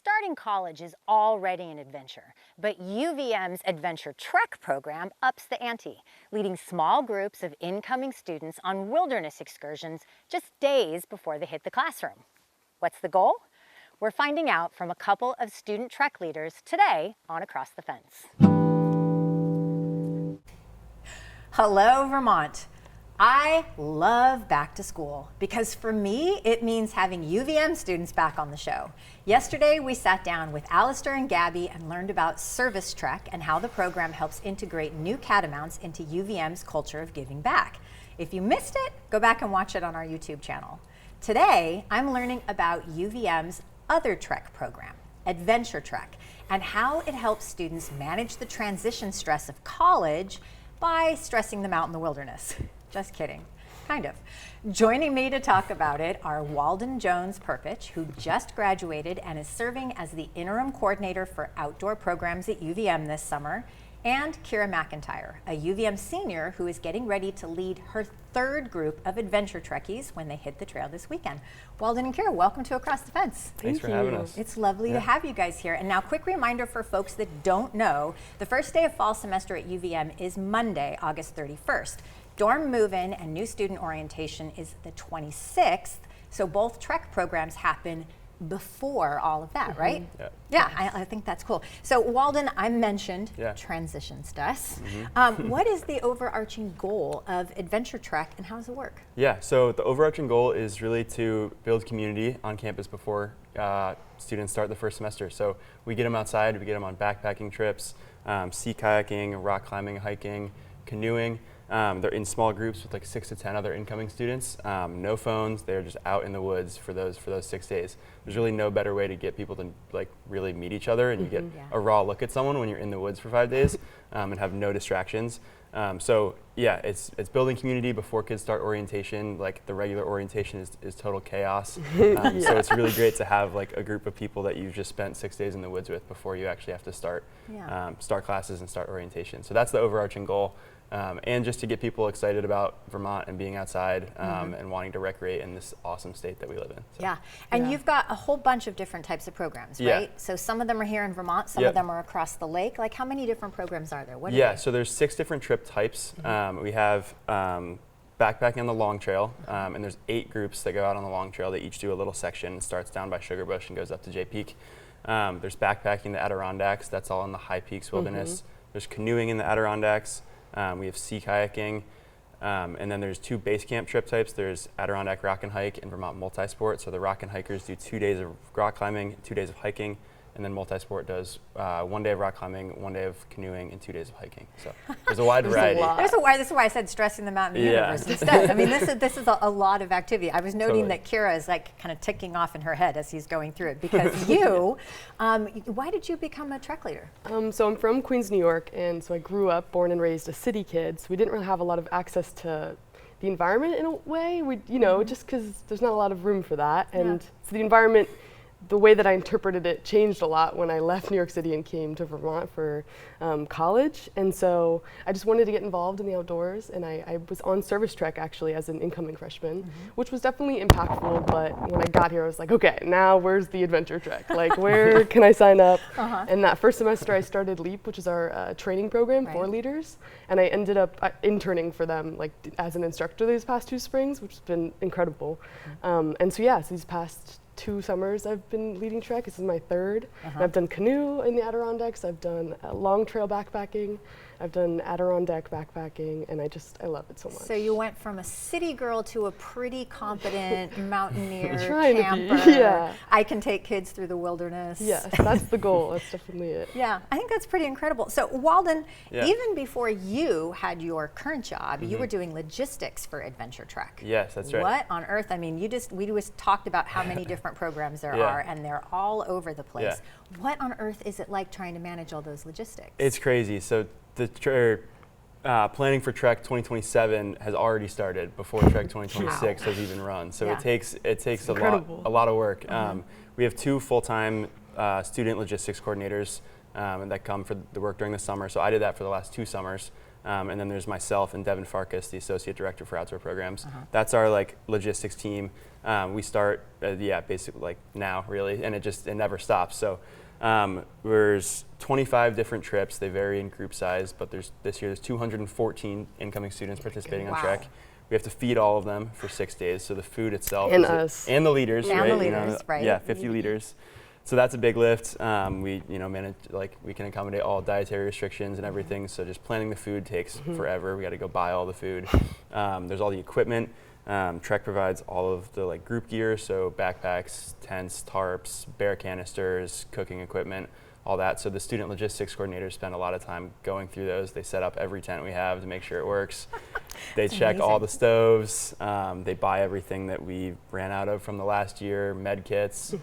Starting college is already an adventure, but UVM's Adventure TREK program ups the ante, leading small groups of incoming students on wilderness excursions just days before they hit the classroom. What's the goal? We're finding out from a couple of student TREK leaders today on Across the Fence. Hello, Vermont. I love back to school because for me, it means having UVM students back on the show. Yesterday, we sat down with Alistair and Gabby and learned about Service Trek and how the program helps integrate new catamounts into UVM's culture of giving back. If you missed it, go back and watch it on our YouTube channel. Today, I'm learning about UVM's other Trek program, Adventure TREK, and how it helps students manage the transition stress of college by stressing them out in the wilderness. Just kidding, kind of. Joining me to talk about it are Walden Jones-Perpich, who just graduated and is serving as the interim coordinator for outdoor programs at UVM this summer, and Kira McIntyre, a UVM senior who is getting ready to lead her third group of Adventure Trekkies when they hit the trail this weekend. Walden and Kira, welcome to Across the Fence. Thanks for having us. It's lovely to have you guys here. And now, quick reminder for folks that don't know, the first day of fall semester at UVM is Monday, August 31st. Dorm move-in and new student orientation is the 26th, so both TREK programs happen before all of that, right? Yeah, I think that's cool. So Walden, I mentioned transition stress. What is the overarching goal of Adventure TREK and how does it work? Yeah, so the overarching goal is really to build community on campus before students start the first semester. So we get them outside, we get them on backpacking trips, sea kayaking, rock climbing, hiking, canoeing. They're in small groups with like 6 to 10 other incoming students. No phones. They're just out in the woods for those 6 days. There's really no better way to get people to like really meet each other, and you get a raw look at someone when you're in the woods for 5 days and have no distractions. So yeah, it's building community before kids start orientation. Like the regular orientation is total chaos. So it's really great to have like a group of people that you've just spent 6 days in the woods with before you actually have to start classes and start orientation. So that's the overarching goal. And just to get people excited about Vermont and being outside and wanting to recreate in this awesome state that we live in. So. And you've got a whole bunch of different types of programs, right? So some of them are here in Vermont, some of them are across the lake. Like how many different programs are there? What are they? So there's 6 different trip types. We have backpacking on the Long Trail, and there's 8 groups that go out on the Long Trail. They each do a little section. It starts down by Sugar Bush and goes up to Jay Peak. There's backpacking the Adirondacks. That's all in the High Peaks Wilderness. There's canoeing in the Adirondacks. We have sea kayaking, and then there's 2 base camp trip types. There's Adirondack Rock and Hike and Vermont Multisport. So the rock and hikers do 2 days of rock climbing, 2 days of hiking, and then Multisport does 1 day of rock climbing, 1 day of canoeing, and 2 days of hiking. So there's a wide variety. This is why I said stressing them out in the universe instead. I mean, this is a lot of activity. I was noting that Kira is like kind of ticking off in her head as he's going through it because you, why did you become a TREK leader? So I'm from Queens, New York, and so I grew up, born and raised a city kid. So we didn't really have a lot of access to the environment in a way. We, just because there's not a lot of room for that, and so the environment. The way that I interpreted it changed a lot when I left New York City and came to Vermont for college. And so I just wanted to get involved in the outdoors. And I was on Service Trek actually as an incoming freshman, which was definitely impactful. But when I got here, I was like, okay, now where's the Adventure Trek? Like, where can I sign up? And that first semester I started LEAP, which is our training program for leaders. And I ended up interning for them like as an instructor these past 2 springs, which has been incredible. And so these past 2 summers I've been leading TREK. This is my 3rd. And I've done canoe in the Adirondacks. I've done long trail backpacking. I've done Adirondack backpacking, and I love it so much. So you went from a city girl to a pretty competent mountaineer camper. I can take kids through the wilderness. Yes, that's the goal. That's definitely it. Yeah, I think that's pretty incredible. So Walden, even before you had your current job, you were doing logistics for Adventure TREK. Yes, that's right. What on earth? I mean, we just talked about how many different programs there are, and they're all over the place. What on earth is it like trying to manage all those logistics? It's crazy. So the planning for TREK 2027 has already started before TREK 2026 has even run. So it takes a lot of work. We have 2 full-time student logistics coordinators that come for the work during the summer. So I did that for the last 2 summers. And then there's myself and Devin Farkas, the Associate Director for Outdoor Programs. That's our like logistics team. We start, basically like now really, and it never stops. So there's 25 different trips. They vary in group size, but this year there's 214 incoming students participating on Trek. We have to feed all of them for 6 days. So the food itself and us and the leaders, and right? The leaders, right? Yeah, 50 leaders. So that's a big lift. We manage, like, we can accommodate all dietary restrictions and everything. So just planning the food takes forever. We got to go buy all the food. There's all the equipment. Trek provides all of the like group gear, so backpacks, tents, tarps, bear canisters, cooking equipment, all that. So the student logistics coordinators spend a lot of time going through those. They set up every tent we have to make sure it works. They check amazing. all the stoves. They buy everything that we ran out of from the last year, med kits.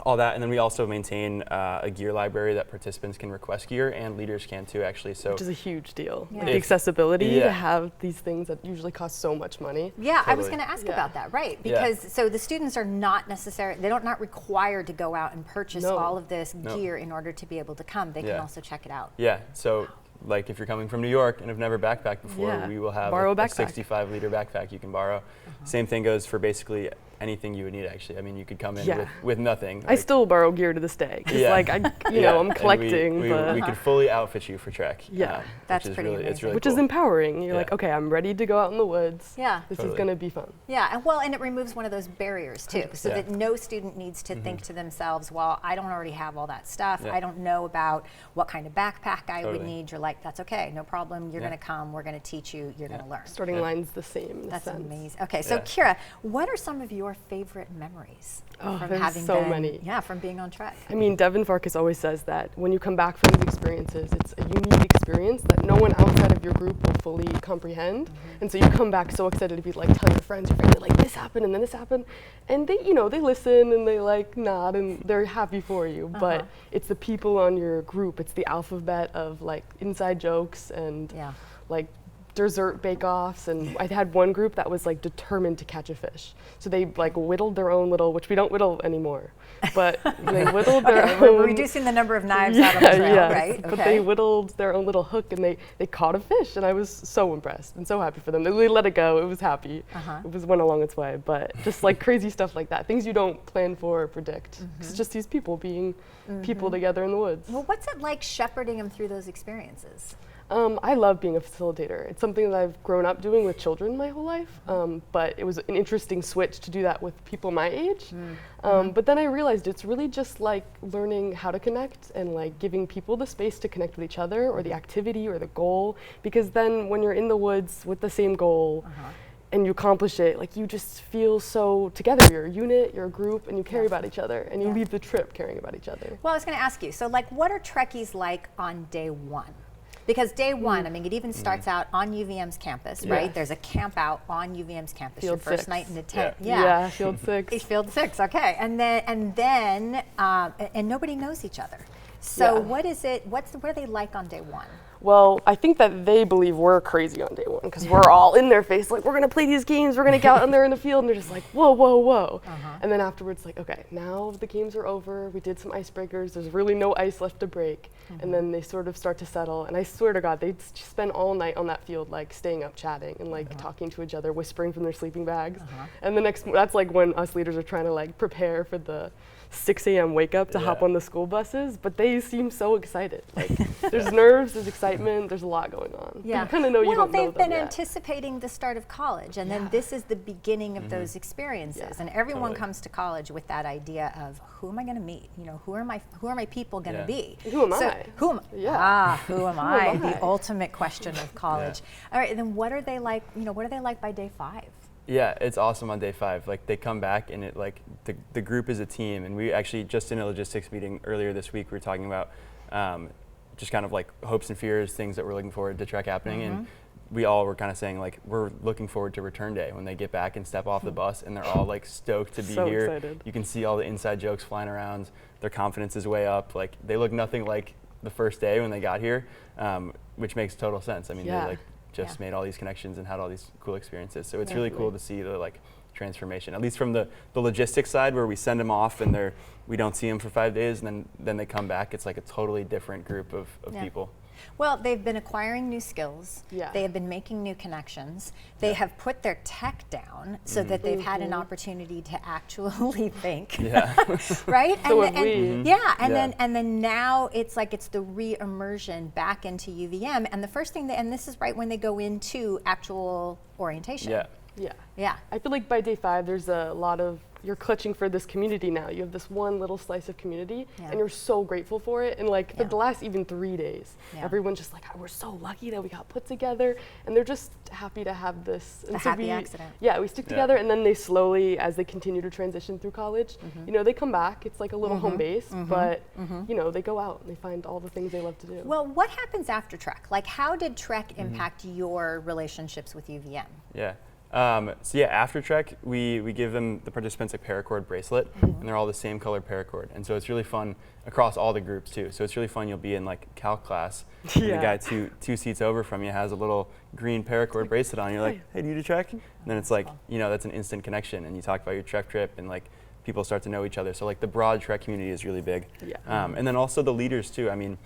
All that, and then we also maintain a gear library that participants can request gear, and leaders can too, actually. So, which is a huge deal. Yeah. Like the accessibility Yeah. to have these things that usually cost so much money. Yeah, I was Totally. going to ask Yeah. about that, right? Yeah. Because so the students are not necessarily, they're not required to go out and purchase No. all of this No. gear in order to be able to come. They can Yeah. also check it out. yeah, so like if you're coming from New York and have never backpacked before, Yeah. we will have Borrow a a backpack. 65 liter backpack you can borrow. Same thing goes for basically anything you would need, actually. I mean, you could come in Yeah. with nothing. I still borrow gear to this day. 'Cause Yeah. like I'm and collecting, we but could fully outfit you for Trek. Yeah. That's which is pretty really, it's amazing. really which cool. is empowering. You're Yeah. like, okay, I'm ready to go out in the woods. Yeah. This Totally. is gonna be fun. Yeah, and it removes one of those barriers too, so Yeah. that no student needs to think to themselves, well, I don't already have all that stuff. Yeah. I don't know about what kind of backpack I would Totally. need. You're like, that's okay, no problem. You're Yeah. going to come. We're going to teach you. You're going to learn. Starting Yeah. line's the same. In a That's sense. amazing. Okay, so Yeah. Kira, what are some of your favorite memories Oh, from there's having so been, many. Yeah, from being on Trek? I mean, Devin Farkas always says that when you come back from these experiences, it's a unique experience that no one outside of your group will fully comprehend. And so you come back so excited to be like, tell your friends, like this happened and then this happened. And they, they listen and they like nod and they're happy for you. But it's the people on your group. It's the alphabet of like inside jokes and Yeah. like dessert bake-offs, and I had one group that was like determined to catch a fish. So they like whittled their own little, which we don't whittle anymore, but they whittled their Okay, own. we're reducing the number of knives out on the trail, yes, right? But they whittled their own little hook and they caught a fish, and I was so impressed and so happy for them. They let it go. It was happy. It went along its way, but just like crazy stuff like that, things you don't plan for or predict. It's just these people being people together in the woods. Well, what's it like shepherding them through those experiences? I love being a facilitator. It's something that I've grown up doing with children my whole life, but it was an interesting switch to do that with people my age. But then I realized it's really just like learning how to connect and like giving people the space to connect with each other or the activity or the goal, because then when you're in the woods with the same goal, and you accomplish it, like you just feel so together. You're a unit, you're a group, and you care about each other, and you leave the trip caring about each other. Well, I was going to ask you, so like what are Trekkies like on day one? Because day one, I mean, it even starts out on UVM's campus, right? There's a camp out on UVM's campus, your Field first 6. night in the tent. Yeah, Field 6. It's Field 6, okay. And then nobody knows each other. So Yeah. what are they like on day one? Well, I think that they believe we're crazy on day one because we're all in their face, like, we're going to play these games, we're going to get out in there in the field, and they're just like, whoa, whoa, whoa. And then afterwards, like, okay, now the games are over, we did some icebreakers, there's really no ice left to break, and then they sort of start to settle, and I swear to God, they'd spend all night on that field, like, staying up, chatting, and, like, talking to each other, whispering from their sleeping bags. And that's, like, when us leaders are trying to, like, prepare for the 6 a.m. wake up to hop on the school buses, but they seem so excited. Like, there's nerves, there's excitement, there's a lot going on. Yeah. You kind of know you don't know they've been them yet. anticipating the start of college, and then this is the beginning of those experiences. Yeah. And everyone Totally. comes to college with that idea of who am I going to meet? Who are my people going to Yeah. be? Who am So, I? Who am Yeah. who am Who I? am I? The ultimate question of college. All right, and then what are they like? What are they like by day 5? Yeah, it's awesome on day 5. Like they come back and it like the group is a team, and we actually just in a logistics meeting earlier this week we were talking about just kind of like hopes and fears, things that we're looking forward to Trek happening, and we all were kind of saying like we're looking forward to return day when they get back and step off the bus, and they're all like stoked to be So here. excited. You can see all the inside jokes flying around. Their confidence is way up. Like they look nothing like the first day when they got here, which makes total sense. I mean, Yeah. they like just made all these connections and had all these cool experiences. So it's really cool to see the like transformation, at least from the logistics side, where we send them off and we don't see them for 5 days, and then they come back. It's like a totally different group of people. Well, they've been acquiring new skills. Yeah. They have been making new connections. They have put their tech down so that they've had an opportunity to actually think. Yeah. Right? So have we. Yeah, and Yeah. then now it's like it's the re-immersion back into UVM, and the first thing and this is right when they go into actual orientation. Yeah. Yeah. Yeah. I feel like by day 5, there's a lot of, you're clutching for this community now. You have this one little slice of community, Yeah. and you're so grateful for it. And like for Yeah. the last even 3 days, Yeah. everyone's just like, "Oh, we're so lucky that we got put together," and they're just happy to have this. A And so happy accident. Yeah, we stick Yeah. together, and then they slowly, as they continue to transition through college, you know, they come back. It's like a little home base, but you know, they go out and they find all the things they love to do. Well, what happens after Trek? Like, how did Trek impact your relationships with UVM? Yeah. So yeah, after Trek, we give them, the participants, a paracord bracelet, and they're all the same color paracord. And so it's really fun across all the groups too. So it's really fun. You'll be in like calc class, and the Yeah. guy two seats over from you has a little green paracord bracelet on. You're like, hey, do you do Trek? And then it's like, you know, that's an instant connection. And you talk about your Trek trip, and like people start to know each other. So like the broad Trek community is really big. Yeah. And then also the leaders too. I mean,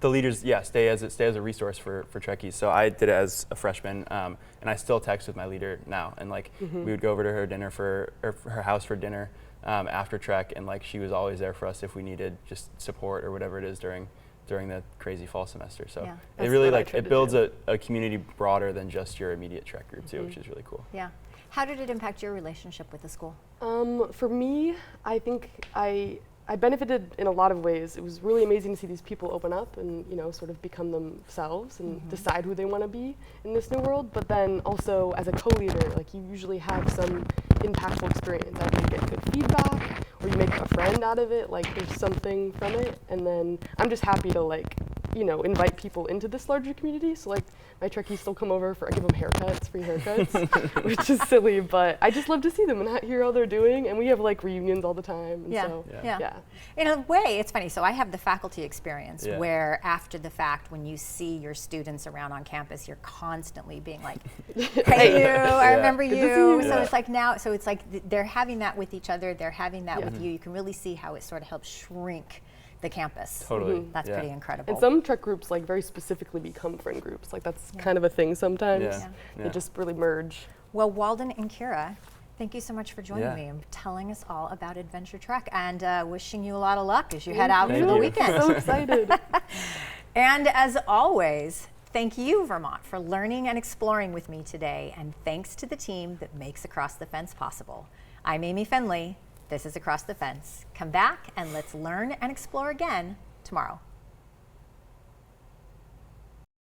the leaders, yeah, stay as a resource for Trekkies. So I did it as a freshman, and I still text with my leader now. And like we would go over to her dinner for her house for dinner after Trek, and like she was always there for us if we needed just support or whatever it is during the crazy fall semester. So Yeah. it That's really what I like try it to builds do. a community broader than just your immediate Trek group too, which is really cool. Yeah. How did it impact your relationship with the school? For me, I think I benefited in a lot of ways. It was really amazing to see these people open up and, you know, sort of become themselves and decide who they want to be in this new world. But then also as a co-leader, like you usually have some impactful experience. Either you get good feedback or you make a friend out of it, like there's something from it. And then I'm just happy to like, you know, invite people into this larger community. So like my Trekkies still come over I give them haircuts, free haircuts, which is silly, but I just love to see them and hear how they're doing. And we have like reunions all the time. And Yeah. so, Yeah. yeah. In a way, it's funny. So I have the faculty experience Yeah. where after the fact, when you see your students around on campus, you're constantly being like, hey you, I remember Good to you. see you. So Yeah. it's like now, so it's like they're having that with each other. They're having that Yeah. with you. You can really see how it sort of helps shrink the campus. Totally. That's yeah. pretty incredible. And some Trek groups like very specifically become friend groups. Like that's kind of a thing sometimes. Yeah. They Yeah. just really merge. Well, Walden and Kira, thank you so much for joining Yeah. me and telling us all about Adventure Trek, and wishing you a lot of luck as you head out Thank for the you. weekend. So excited. And as always, thank you, Vermont, for learning and exploring with me today, and thanks to the team that makes Across the Fence possible. I'm Amy Fenley. This is Across the Fence. Come back and let's learn and explore again tomorrow.